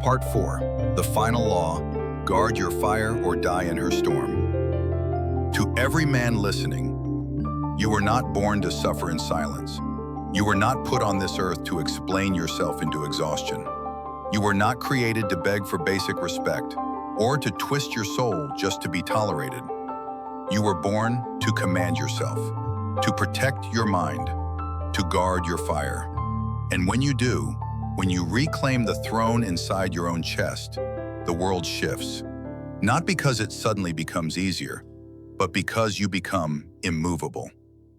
Part 4. The Final Law. Guard your fire or die in her storm. To every man listening, you were not born to suffer in silence. You were not put on this earth to explain yourself into exhaustion. You were not created to beg for basic respect or to twist your soul just to be tolerated. You were born to command yourself, to protect your mind, to guard your fire. And when you do, when you reclaim the throne inside your own chest, the world shifts. Not because it suddenly becomes easier, but because you become immovable.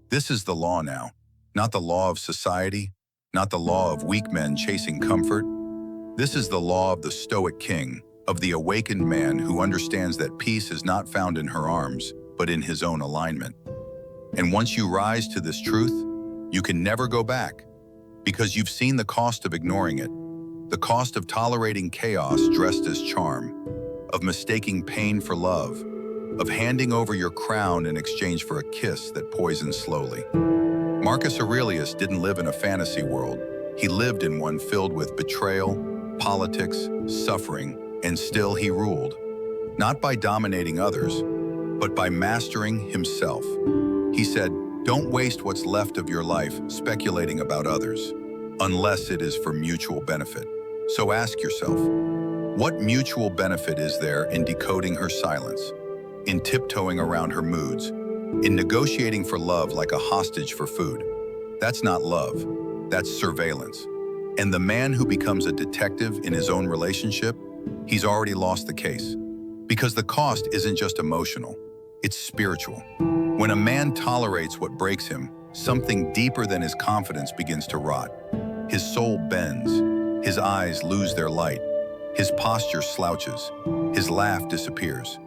This is the law now, not the law of society, not the law of weak men chasing comfort. This is the law of the Stoic king, of the awakened man who understands that peace is not found in her arms, but in his own alignment. And once you rise to this truth, you can never go back, because you've seen the cost of ignoring it, the cost of tolerating chaos dressed as charm, of mistaking pain for love, of handing over your crown in exchange for a kiss that poisons slowly. Marcus Aurelius didn't live in a fantasy world. He lived in one filled with betrayal, politics, suffering, and still he ruled. Not by dominating others, but by mastering himself. He said, "Don't waste what's left of your life speculating about others, unless it is for mutual benefit." So ask yourself, what mutual benefit is there in decoding her silence, in tiptoeing around her moods, in negotiating for love like a hostage for food? That's not love, that's surveillance. And the man who becomes a detective in his own relationship, he's already lost the case. Because the cost isn't just emotional, it's spiritual. When a man tolerates what breaks him, something deeper than his confidence begins to rot. His soul bends, his eyes lose their light, his posture slouches, his laugh disappears,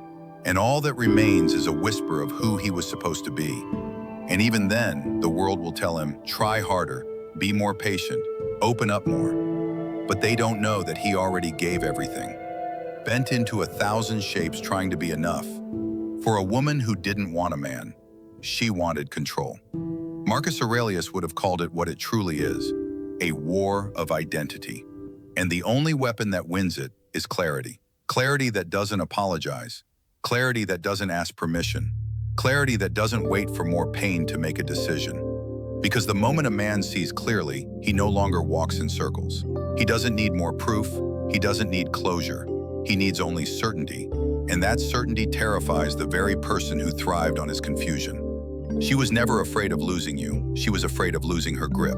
and all that remains is a whisper of who he was supposed to be. And even then, the world will tell him, try harder, be more patient, open up more. But they don't know that he already gave everything, bent into 1,000 shapes trying to be enough. For a woman who didn't want a man, she wanted control. Marcus Aurelius would have called it what it truly is, a war of identity. And the only weapon that wins it is clarity. Clarity that doesn't apologize. Clarity that doesn't ask permission. Clarity that doesn't wait for more pain to make a decision. Because the moment a man sees clearly, he no longer walks in circles. He doesn't need more proof. He doesn't need closure. He needs only certainty. And that certainty terrifies the very person who thrived on his confusion. She was never afraid of losing you. She was afraid of losing her grip.